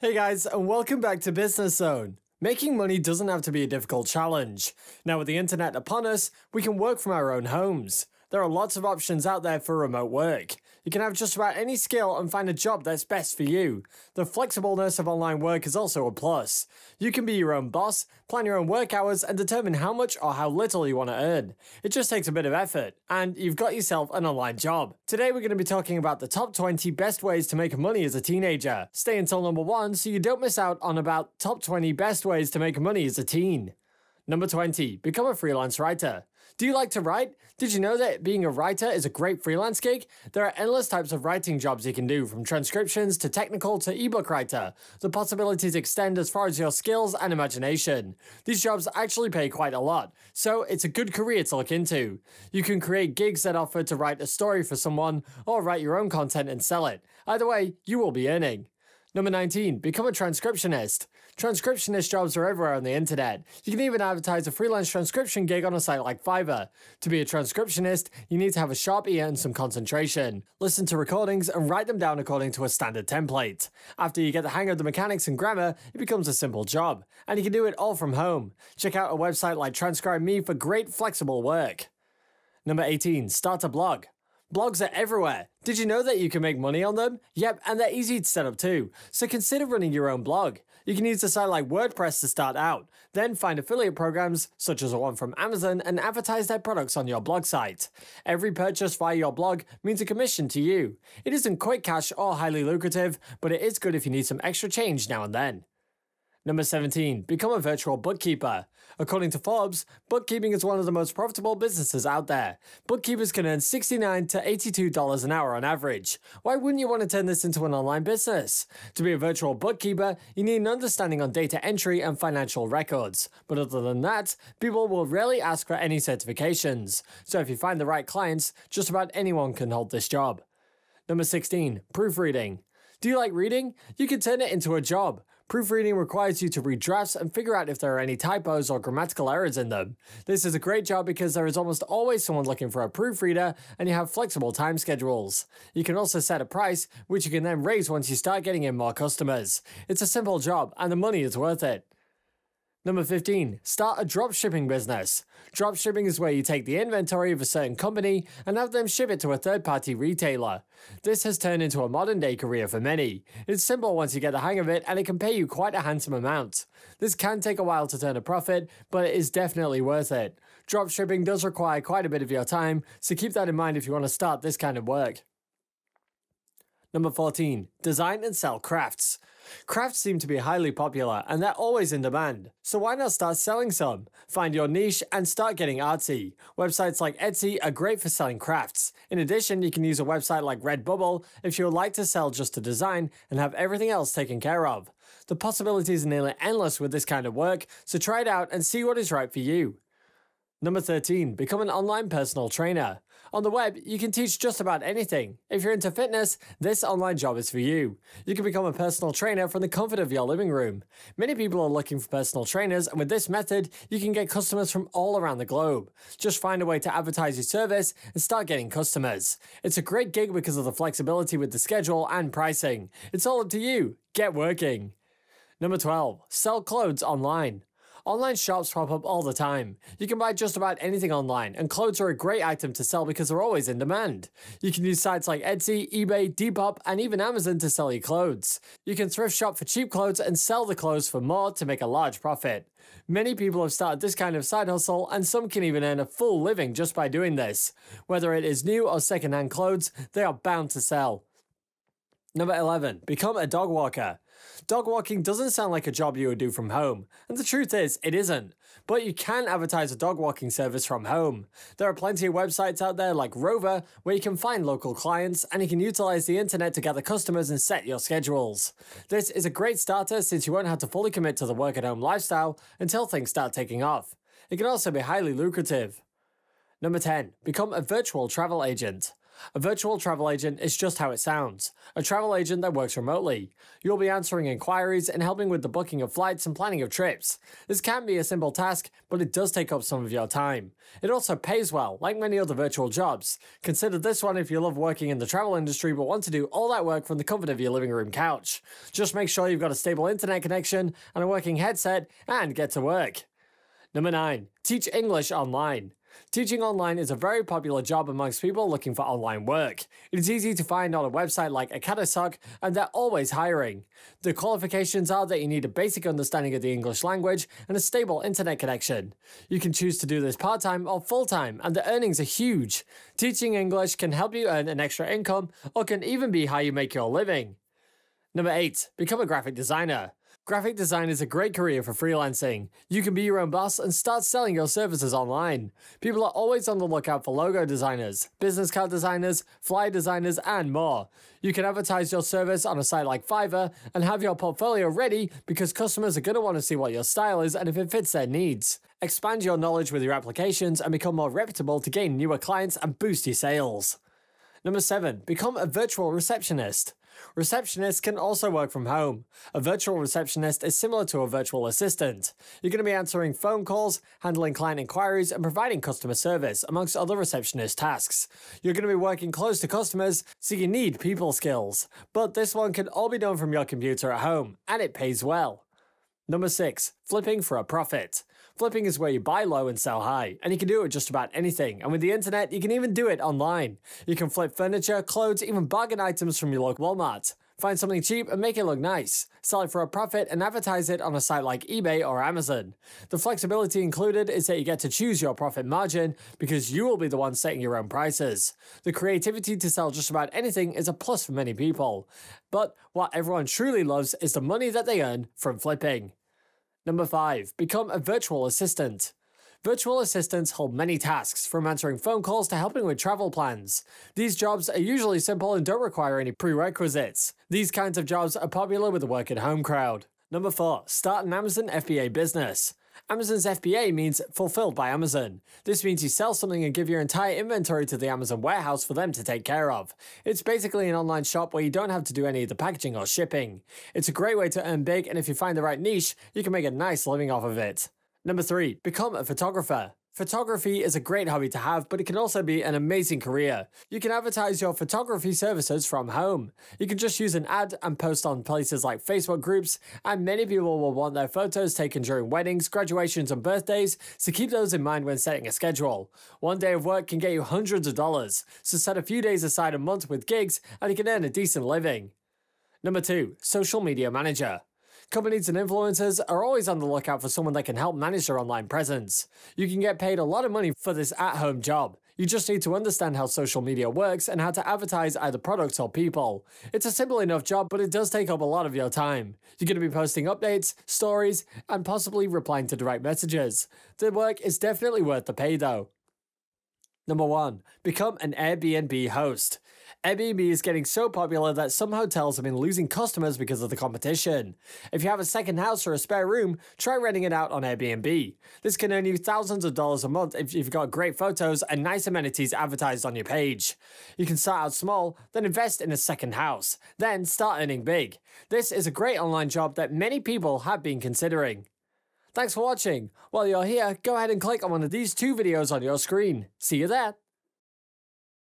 Hey guys, and welcome back to Business Zone. Making money doesn't have to be a difficult challenge. Now with the internet upon us, we can work from our own homes. There are lots of options out there for remote work. You can have just about any skill and find a job that's best for you. The flexibleness of online work is also a plus. You can be your own boss, plan your own work hours, and determine how much or how little you want to earn. It just takes a bit of effort, and you've got yourself an online job. Today we're going to be talking about the top 20 best ways to make money as a teenager. Stay until number 1 so you don't miss out on about top 20 best ways to make money as a teen. Number 20. Become a freelance writer. Do you like to write? Did you know that being a writer is a great freelance gig? There are endless types of writing jobs you can do, from transcriptions to technical to ebook writer. The possibilities extend as far as your skills and imagination. These jobs actually pay quite a lot, so it's a good career to look into. You can create gigs that offer to write a story for someone, or write your own content and sell it. Either way, you will be earning. Number 19. Become a transcriptionist. Transcriptionist jobs are everywhere on the internet. You can even advertise a freelance transcription gig on a site like Fiverr. To be a transcriptionist, you need to have a sharp ear and some concentration. Listen to recordings and write them down according to a standard template. After you get the hang of the mechanics and grammar, it becomes a simple job. And you can do it all from home. Check out a website like Transcribe Me for great flexible work. Number 18. Start a blog. Blogs are everywhere. Did you know that you can make money on them? Yep, and they're easy to set up too. So consider running your own blog. You can use a site like WordPress to start out. Then find affiliate programs, such as the one from Amazon, and advertise their products on your blog site. Every purchase via your blog means a commission to you. It isn't quick cash or highly lucrative, but it is good if you need some extra change now and then. Number 17. Become a virtual bookkeeper. According to Forbes, bookkeeping is one of the most profitable businesses out there. Bookkeepers can earn $69 to $82 an hour on average. Why wouldn't you want to turn this into an online business? To be a virtual bookkeeper, you need an understanding on data entry and financial records. But other than that, people will rarely ask for any certifications. So if you find the right clients, just about anyone can hold this job. Number 16. Proofreading. Do you like reading? You can turn it into a job. Proofreading requires you to read drafts and figure out if there are any typos or grammatical errors in them. This is a great job because there is almost always someone looking for a proofreader, and you have flexible time schedules. You can also set a price, which you can then raise once you start getting in more customers. It's a simple job, and the money is worth it. Number 15. Start a dropshipping business. Dropshipping is where you take the inventory of a certain company and have them ship it to a third-party retailer. This has turned into a modern-day career for many. It's simple once you get the hang of it, and it can pay you quite a handsome amount. This can take a while to turn a profit, but it is definitely worth it. Dropshipping does require quite a bit of your time, so keep that in mind if you want to start this kind of work. Number 14. Design and sell crafts. Crafts seem to be highly popular, and they're always in demand. So why not start selling some? Find your niche and start getting artsy. Websites like Etsy are great for selling crafts. In addition, you can use a website like Redbubble if you would like to sell just a design and have everything else taken care of. The possibilities are nearly endless with this kind of work, so try it out and see what is right for you. Number 13. Become an online personal trainer. On the web, you can teach just about anything. If you're into fitness, this online job is for you. You can become a personal trainer from the comfort of your living room. Many people are looking for personal trainers, and with this method, you can get customers from all around the globe. Just find a way to advertise your service and start getting customers. It's a great gig because of the flexibility with the schedule and pricing. It's all up to you. Get working. Number 12. Sell clothes online. Online shops pop up all the time. You can buy just about anything online, and clothes are a great item to sell because they're always in demand. You can use sites like Etsy, eBay, Depop, and even Amazon to sell your clothes. You can thrift shop for cheap clothes and sell the clothes for more to make a large profit. Many people have started this kind of side hustle, and some can even earn a full living just by doing this. Whether it is new or second-hand clothes, they are bound to sell. Number 11. Become a dog walker. Dog walking doesn't sound like a job you would do from home, and the truth is, it isn't. But you can advertise a dog walking service from home. There are plenty of websites out there like Rover where you can find local clients, and you can utilize the internet to gather customers and set your schedules. This is a great starter since you won't have to fully commit to the work-at-home lifestyle until things start taking off. It can also be highly lucrative. Number 10. Become a virtual travel agent. A virtual travel agent is just how it sounds, a travel agent that works remotely. You'll be answering inquiries and helping with the booking of flights and planning of trips. This can be a simple task, but it does take up some of your time. It also pays well, like many other virtual jobs. Consider this one if you love working in the travel industry but want to do all that work from the comfort of your living room couch. Just make sure you've got a stable internet connection and a working headset and get to work. Number 9. Teach English online. Teaching online is a very popular job amongst people looking for online work. It is easy to find on a website like Academy, and they're always hiring. The qualifications are that you need a basic understanding of the English language and a stable internet connection. You can choose to do this part-time or full-time, and the earnings are huge. Teaching English can help you earn an extra income, or can even be how you make your living. Number 8. Become a graphic designer. Graphic design is a great career for freelancing. You can be your own boss and start selling your services online. People are always on the lookout for logo designers, business card designers, flyer designers, and more. You can advertise your service on a site like Fiverr and have your portfolio ready because customers are going to want to see what your style is and if it fits their needs. Expand your knowledge with your applications and become more reputable to gain newer clients and boost your sales. Number 7. Become a virtual receptionist. Receptionists can also work from home. A virtual receptionist is similar to a virtual assistant. You're going to be answering phone calls, handling client inquiries, and providing customer service, amongst other receptionist tasks. You're going to be working close to customers, so you need people skills. But this one can all be done from your computer at home, and it pays well. Number 6. Flipping for a profit. Flipping is where you buy low and sell high, and you can do it with just about anything, and with the internet, you can even do it online. You can flip furniture, clothes, even bargain items from your local Walmart. Find something cheap and make it look nice. Sell it for a profit and advertise it on a site like eBay or Amazon. The flexibility included is that you get to choose your profit margin because you will be the one setting your own prices. The creativity to sell just about anything is a plus for many people. But what everyone truly loves is the money that they earn from flipping. Number 5. Become a virtual assistant. Virtual assistants hold many tasks, from answering phone calls to helping with travel plans. These jobs are usually simple and don't require any prerequisites. These kinds of jobs are popular with the work-at-home crowd. Number 4. Start an Amazon FBA business. Amazon's FBA means Fulfilled by Amazon. This means you sell something and give your entire inventory to the Amazon warehouse for them to take care of. It's basically an online shop where you don't have to do any of the packaging or shipping. It's a great way to earn big, and if you find the right niche, you can make a nice living off of it. Number 3. Become a photographer. Photography is a great hobby to have, but it can also be an amazing career. You can advertise your photography services from home. You can just use an ad and post on places like Facebook groups, and many people will want their photos taken during weddings, graduations, and birthdays, so keep those in mind when setting a schedule. One day of work can get you hundreds of dollars, so set a few days aside a month with gigs, and you can earn a decent living. Number 2. Social media manager. Companies and influencers are always on the lookout for someone that can help manage their online presence. You can get paid a lot of money for this at-home job. You just need to understand how social media works and how to advertise either products or people. It's a simple enough job, but it does take up a lot of your time. You're going to be posting updates, stories, and possibly replying to direct messages. The work is definitely worth the pay though. Number 1. Become an Airbnb host. Airbnb is getting so popular that some hotels have been losing customers because of the competition. If you have a second house or a spare room, try renting it out on Airbnb. This can earn you thousands of dollars a month if you've got great photos and nice amenities advertised on your page. You can start out small, then invest in a second house, then start earning big. This is a great online job that many people have been considering. Thanks for watching. While you're here, go ahead and click on one of these 2 videos on your screen. See you there.